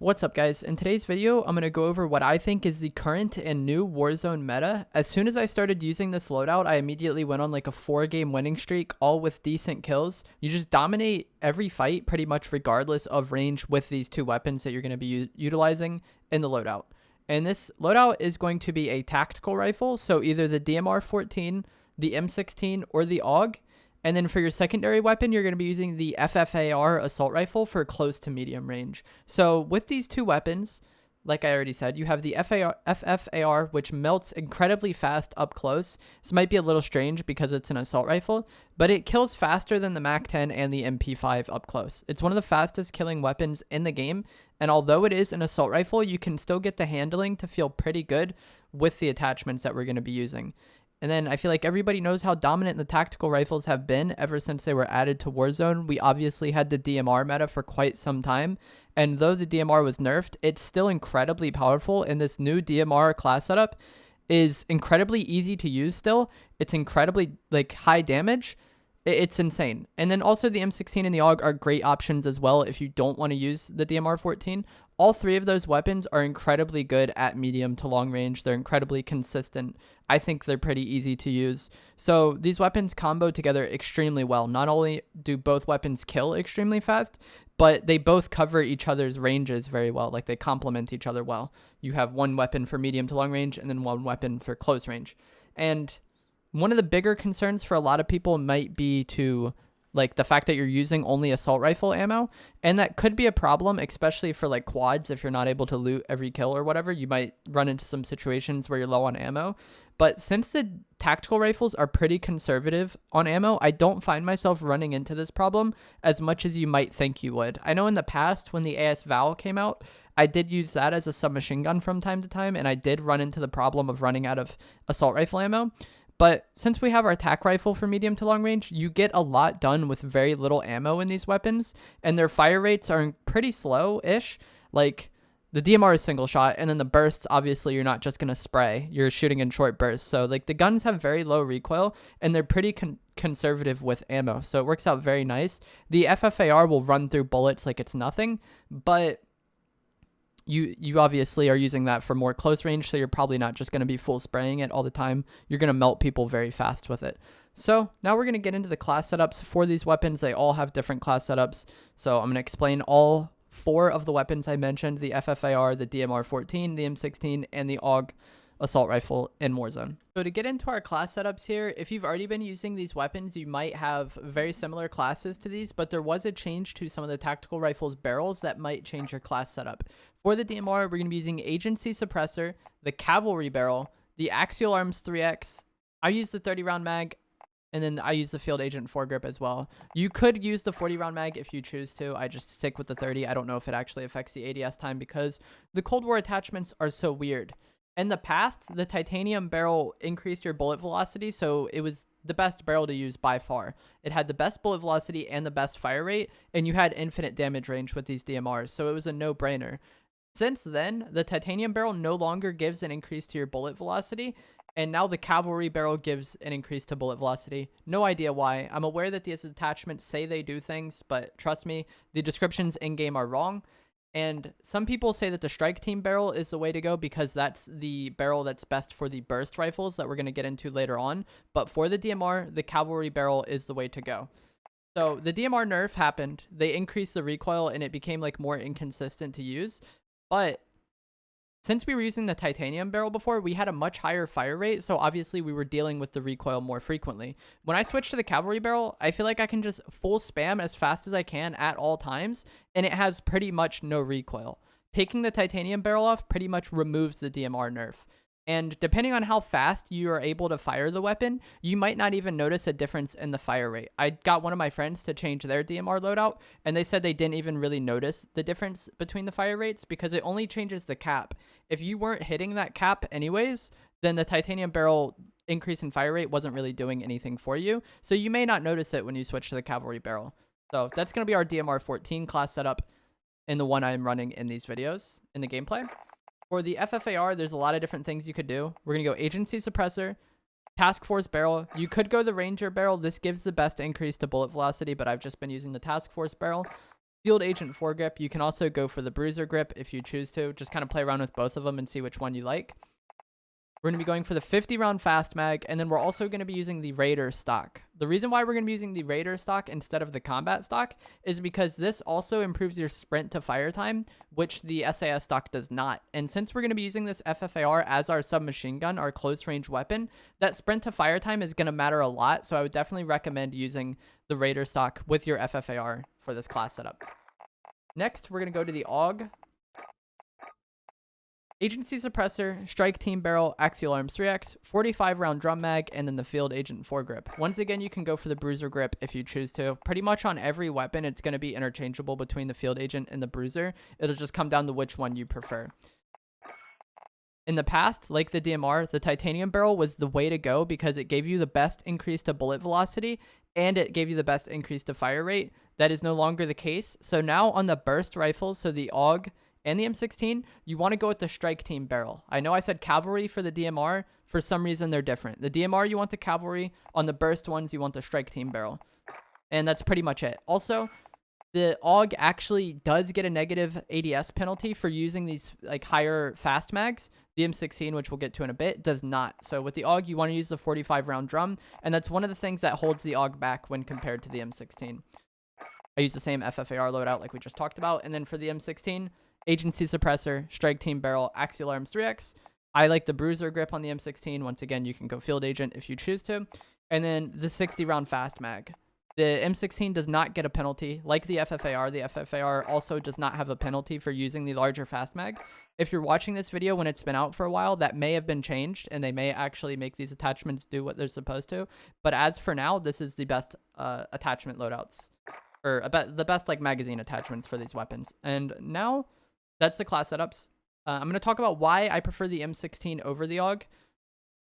What's up, guys? In today's video, I'm going to go over what I think is the current and new Warzone meta. As soon as I started using this loadout, I immediately went on like a 4-game winning streak, all with decent kills. You just dominate every fight pretty much regardless of range with these two weapons that you're going to be utilizing in the loadout. And this loadout is going to be a tactical rifle, so either the DMR-14, the M16, or the AUG. And then for your secondary weapon, you're going to be using the FFAR assault rifle for close to medium range. So with these two weapons, like I already said, you have the FFAR, which melts incredibly fast up close. This might be a little strange because it's an assault rifle, but it kills faster than the MAC-10 and the MP5 up close. It's one of the fastest killing weapons in the game, and although it is an assault rifle, you can still get the handling to feel pretty good with the attachments that we're going to be using. And then I feel like everybody knows how dominant the tactical rifles have been ever since they were added to Warzone. We obviously had the DMR meta for quite some time. And though the DMR was nerfed, it's still incredibly powerful. And this new DMR class setup is incredibly easy to use still. It's incredibly high damage. It's insane. And then also the M16 and the AUG are great options as well if you don't want to use the DMR-14. All three of those weapons are incredibly good at medium to long range. They're incredibly consistent. I think they're pretty easy to use. So these weapons combo together extremely well. Not only do both weapons kill extremely fast, but they both cover each other's ranges very well. Like they complement each other well. You have one weapon for medium to long range and then one weapon for close range. And one of the bigger concerns for a lot of people might be to the fact that you're using only assault rifle ammo, and that could be a problem, especially for quads. If you're not able to loot every kill or whatever, you might run into some situations where you're low on ammo. But since the tactical rifles are pretty conservative on ammo, I don't find myself running into this problem as much as you might think you would. I know in the past when the AS Val came out, I did use that as a submachine gun from time to time, and I did run into the problem of running out of assault rifle ammo. But since we have our tac rifle for medium to long range, you get a lot done with very little ammo in these weapons, and their fire rates are pretty slow-ish. Like, the DMR is single shot, and then the bursts, obviously, you're not just going to spray. You're shooting in short bursts. So, the guns have very low recoil, and they're pretty conservative with ammo. So, it works out very nice. The FFAR will run through bullets like it's nothing, but you obviously are using that for more close range, so you're probably not just going to be full spraying it all the time. You're going to melt people very fast with it. So now we're going to get into the class setups for these weapons. They all have different class setups. So I'm going to explain all 4 of the weapons I mentioned: the FFAR, the DMR-14, the M16, and the AUG assault rifle in Warzone. So to get into our class setups here, if you've already been using these weapons, you might have very similar classes to these, but there was a change to some of the tactical rifles barrels that might change your class setup. For the DMR, we're going to be using Agency Suppressor, the Cavalry Barrel, the Axial Arms 3X. I use the 30-round mag, and then I use the Field Agent foregrip as well. You could use the 40-round mag if you choose to. I just stick with the 30. I don't know if it actually affects the ADS time because the Cold War attachments are so weird. In the past, the titanium barrel increased your bullet velocity, so it was the best barrel to use by far. It had the best bullet velocity and the best fire rate, and you had infinite damage range with these DMRs, so it was a no-brainer. Since then, the titanium barrel no longer gives an increase to your bullet velocity, and now the cavalry barrel gives an increase to bullet velocity. No idea why. I'm aware that these attachments say they do things, but trust me, the descriptions in-game are wrong. And some people say that the strike team barrel is the way to go because that's the barrel that's best for the burst rifles that we're going to get into later on. But for the DMR, the cavalry barrel is the way to go. So the DMR nerf happened. They increased the recoil and it became more inconsistent to use. But since we were using the titanium barrel before, we had a much higher fire rate, so obviously we were dealing with the recoil more frequently. When I switched to the cavalry barrel, I feel like I can just full spam as fast as I can at all times, and it has pretty much no recoil. Taking the titanium barrel off pretty much removes the DMR nerf. And depending on how fast you are able to fire the weapon, you might not even notice a difference in the fire rate. I got one of my friends to change their DMR loadout, and they said they didn't even really notice the difference between the fire rates because it only changes the cap. If you weren't hitting that cap anyways, then the titanium barrel increase in fire rate wasn't really doing anything for you. So you may not notice it when you switch to the cavalry barrel. So that's going to be our DMR-14 class setup in the one I'm running in these videos in the gameplay. For the FFAR, there's a lot of different things you could do. We're going to go Agency Suppressor, Task Force Barrel. You could go the Ranger Barrel. This gives the best increase to bullet velocity, but I've just been using the Task Force Barrel. Field Agent foregrip. You can also go for the Bruiser grip if you choose to. Just kind of play around with both of them and see which one you like. We're going to be going for the 50 round fast mag, and then we're also going to be using the Raider stock. The reason why we're going to be using the Raider stock instead of the combat stock is because this also improves your sprint to fire time, which the SAS stock does not. And since we're going to be using this FFAR as our submachine gun, our close range weapon, that sprint to fire time is going to matter a lot. So I would definitely recommend using the Raider stock with your FFAR for this class setup. Next, we're going to go to the AUG. Agency Suppressor, Strike Team Barrel, Axial Arms 3X, 45 round drum mag, and then the Field Agent foregrip. Once again, you can go for the Bruiser grip if you choose to. Pretty much on every weapon, it's going to be interchangeable between the Field Agent and the Bruiser. It'll just come down to which one you prefer. In the past, like the DMR, the Titanium Barrel was the way to go because it gave you the best increase to bullet velocity and it gave you the best increase to fire rate. That is no longer the case. So now on the burst rifles, so the AUG and the M16, you want to go with the Strike Team Barrel. I know I said cavalry for the DMR. For some reason, they're different. The DMR, you want the cavalry. On the burst ones, you want the Strike Team Barrel. And that's pretty much it. Also, the AUG actually does get a negative ADS penalty for using these like higher fast mags. The M16, which we'll get to in a bit, does not. So with the AUG, you want to use the 45 round drum. And that's one of the things that holds the AUG back when compared to the M16. I use the same FFAR loadout like we just talked about. And then for the M16, Agency Suppressor, Strike Team Barrel, Axial Arms 3X. I like the Bruiser grip on the M16. Once again, you can go Field Agent if you choose to. And then the 60 round fast mag. The M16 does not get a penalty. Like the FFAR also does not have a penalty for using the larger fast mag. If you're watching this video when it's been out for a while, that may have been changed, and they may actually make these attachments do what they're supposed to. But as for now, this is the best attachment loadouts. Or the best like magazine attachments for these weapons. And now, that's the class setups. I'm going to talk about why I prefer the M16 over the AUG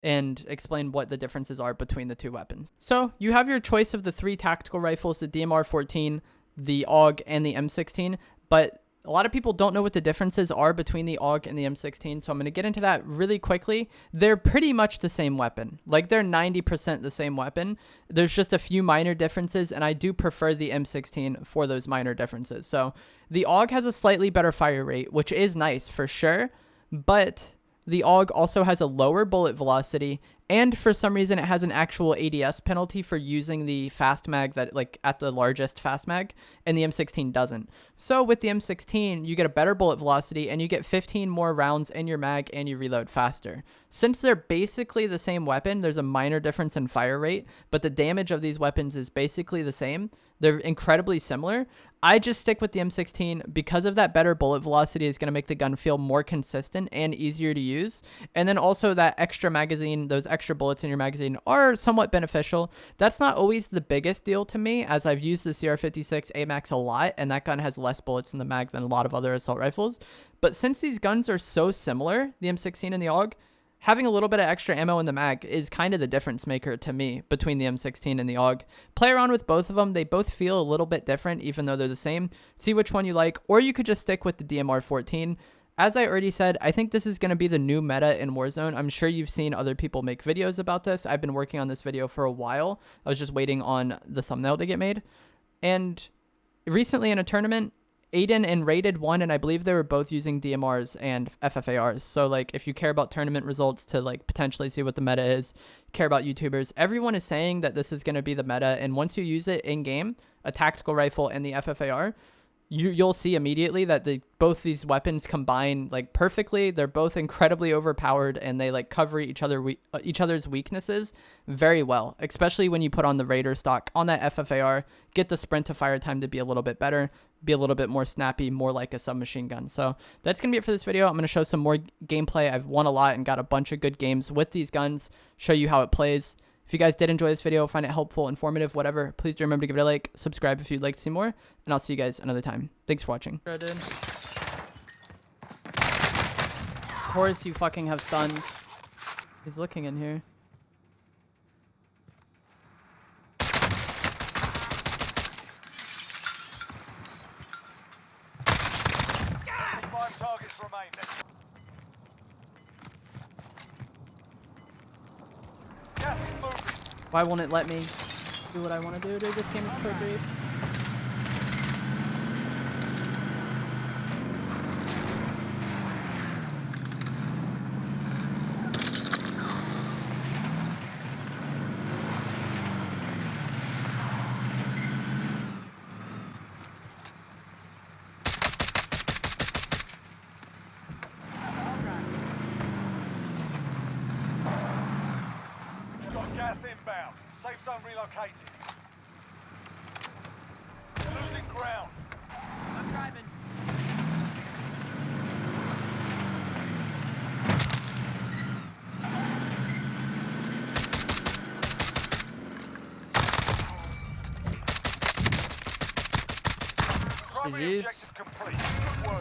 and explain what the differences are between the two weapons. So you have your choice of the three tactical rifles, the DMR-14, the AUG, and the M16, but a lot of people don't know what the differences are between the AUG and the M16, so I'm going to get into that really quickly. They're pretty much the same weapon. Like, they're 90% the same weapon. There's just a few minor differences, and I do prefer the M16 for those minor differences. So the AUG has a slightly better fire rate, which is nice for sure, but the AUG also has a lower bullet velocity, and for some reason it has an actual ADS penalty for using the fast mag that like at the largest fast mag, and the M16 doesn't. So with the M16, you get a better bullet velocity and you get 15 more rounds in your mag and you reload faster. Since they're basically the same weapon, there's a minor difference in fire rate, but the damage of these weapons is basically the same. They're incredibly similar. I just stick with the M16 because of that better bullet velocity is going to make the gun feel more consistent and easier to use. And then also that extra magazine, those extra bullets in your magazine are somewhat beneficial. That's not always the biggest deal to me, as I've used the CR56 AMAX a lot, and that gun has less bullets in the mag than a lot of other assault rifles. But since these guns are so similar, the M16 and the AUG, having a little bit of extra ammo in the mag is kind of the difference maker to me between the M16 and the AUG. Play around with both of them. They both feel a little bit different, even though they're the same. See which one you like, or you could just stick with the DMR-14. As I already said, I think this is going to be the new meta in Warzone. I'm sure you've seen other people make videos about this. I've been working on this video for a while. I was just waiting on the thumbnail to get made. And recently in a tournament, Aiden and Rated won, and I believe they were both using DMRs and FFARs. So, like, if you care about tournament results to, like, potentially see what the meta is, care about YouTubers, everyone is saying that this is going to be the meta, and once you use it in-game, a tactical rifle and the FFAR, you'll see immediately that both these weapons combine like perfectly. They're both incredibly overpowered, and they like cover each other's weaknesses very well, especially when you put on the Raider stock on that FFAR, get the sprint to fire time to be a little bit better, be a little bit more snappy, more like a submachine gun. So that's going to be it for this video. I'm going to show some more gameplay. I've won a lot and got a bunch of good games with these guns, show you how it plays. If you guys did enjoy this video, find it helpful, informative, whatever, please do remember to give it a like, subscribe if you'd like to see more, and I'll see you guys another time. Thanks for watching. Of course you fucking have stuns. He's looking in here. Five targets remain. Gas is moving. Why won't it let me do what I want to do, dude? This game is so brief. inbound. Safe zone relocated. Losing ground. I'm driving. Primary GG's. objective